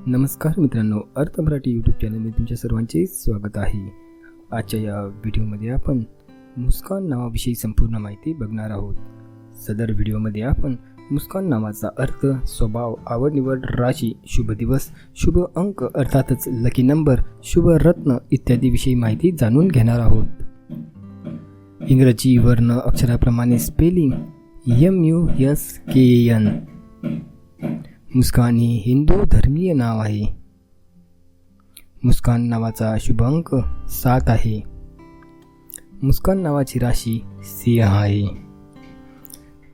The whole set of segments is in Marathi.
नमस्कार मित्रांनो, अर्थ मराठी यूट्यूब चॅनलमध्ये तुमच्या सर्वांचे स्वागत आहे। आजच्या या व्हिडिओमध्ये आपण मुस्कान नावाविषयी संपूर्ण माहिती बघणार आहोत। सदर व्हिडिओमध्ये आपण मुस्कान नावाचा अर्थ, स्वभाव, आवड निवड, राशी, शुभ दिवस, शुभ अंक अर्थातच लकी नंबर, शुभ रत्न इत्यादी विषयी माहिती जाणून घेणार आहोत। इंग्रजी वर्ण अक्षराप्रमाणे स्पेलिंग MUSKAN। मुस्कान हे हिंदू धर्मीय नाव आहे। मुस्कान नावाचा शुभ अंक 7 आहे। मुस्कान नावाची राशी सिंह आहे।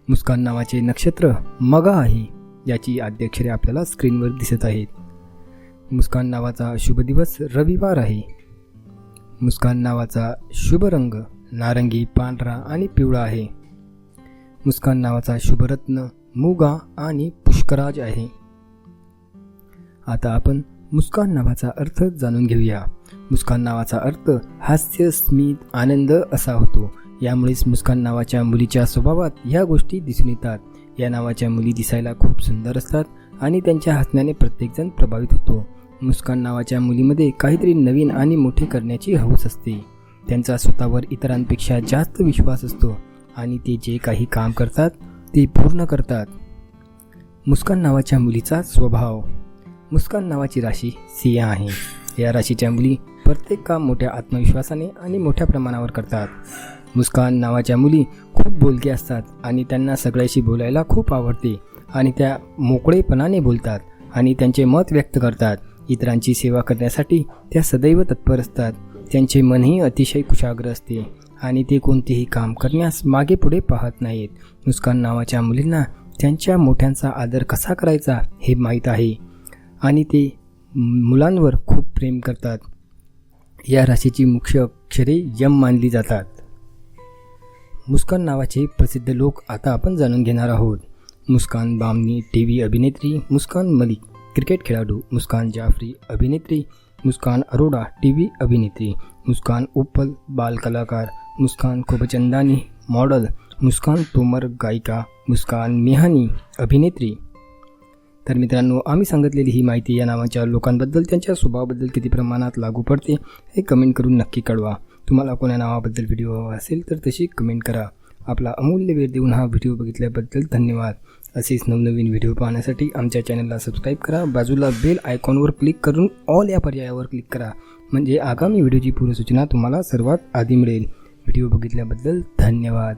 मुस्कान नावाचे नक्षत्र मघा आहे, याची आद्याक्षरे आपल्याला स्क्रीनवर दिसत आहेत। मुस्कान नावाचा शुभ दिवस रविवार आहे। मुस्कान नावाचा शुभ रंग नारंगी, पांढरा आणि पिवळा आहे। मुस्कान नावाचा शुभ रत्न मुगा आणि पुष्कराज आहे। आता आपण मुस्कान नावाचा अर्थ जाणून घेऊया। मुस्कान नावाचा अर्थ हास्य, स्मित, आनंद असा होतो। यामुळेच मुस्कान नावाच्या मुलीच्या स्वभावात ह्या गोष्टी दिसून येतात। या नावाच्या मुली दिसायला खूप सुंदर असतात आणि त्यांच्या हसण्याने प्रत्येकजण प्रभावित होतो। मुस्कान नावाच्या मुलीमध्ये काहीतरी नवीन आणि मोठे करण्याची हौस असते। त्यांचा स्वतःवर इतरांपेक्षा जास्त विश्वास असतो आणि ते जे काही काम करतात ते पूर्ण करतात। मुस्कान नावाच्या मुलीचा स्वभाव। मुस्कान नावाची राशी सिंह आहे। या राशीच्या मुली प्रत्येक काम मोठ्या आत्मविश्वासाने आणि मोठ्या प्रमाणावर करतात। मुस्कान नावाच्या मुली खूप बोलक्या असतात आणि त्यांना सगळ्याशी बोलायला खूप आवडते आणि त्या मोकळेपणाने बोलतात आणि त्यांचे मत व्यक्त करतात। इतरांची सेवा करण्यासाठी त्या सदैव तत्पर असतात। त्यांचे मनही अतिशय कुशाग्र असते आणि ते कोणतेही काम करण्यास मागे पुढे पाहत नाहीत। मुस्कान नावाच्या मुलींना त्यांच्या मोठ्यांचा आदर कसा करायचा हे माहीत आहे आणि ते मुलांवर खूप प्रेम करतात। या राशीची मुख्य अक्षरे यम मानली जातात। मुस्कान नावाचे प्रसिद्ध लोक आता आपण जाणून घेणार आहोत। मुस्कान बामनी TV अभिनेत्री, मुस्कान मलिक क्रिकेट खेळाडू, मुस्कान जाफरी अभिनेत्री, मुस्कान अरोड़ा TV अभिनेत्री, मुस्कान उप्पल बाल कलाकार, मुस्कान खोबचंदानी मॉडल, मुस्कान तोमर गायिका, मुस्कान मेहानी अभिनेत्री। तर मित्रांनो, आम्ही सांगितलेली ही माहिती या नावाच्या लोकांबद्दल, त्यांच्या स्वभावाबद्दल किती प्रमाणात लागू पडते हे कमेंट करून नक्की कळवा। तुम्हाला कोणा नावाबद्दल व्हिडिओ हवा असेल तर तशी कमेंट करा। आपला अमूल्य वेळ देऊन हा व्हिडिओ बघितल्याबद्दल धन्यवाद। असेच नवनवीन व्हिडिओ पाहण्यासाठी आमच्या चॅनलला सबस्क्राईब करा। बाजूला बेल आयकॉनवर क्लिक करून ऑल या पर्यायावर क्लिक करा, म्हणजे आगामी व्हिडिओची पूर्वसूचना तुम्हाला सर्वात आधी मिळेल। व्हिडिओ बघितल्याबद्दल धन्यवाद।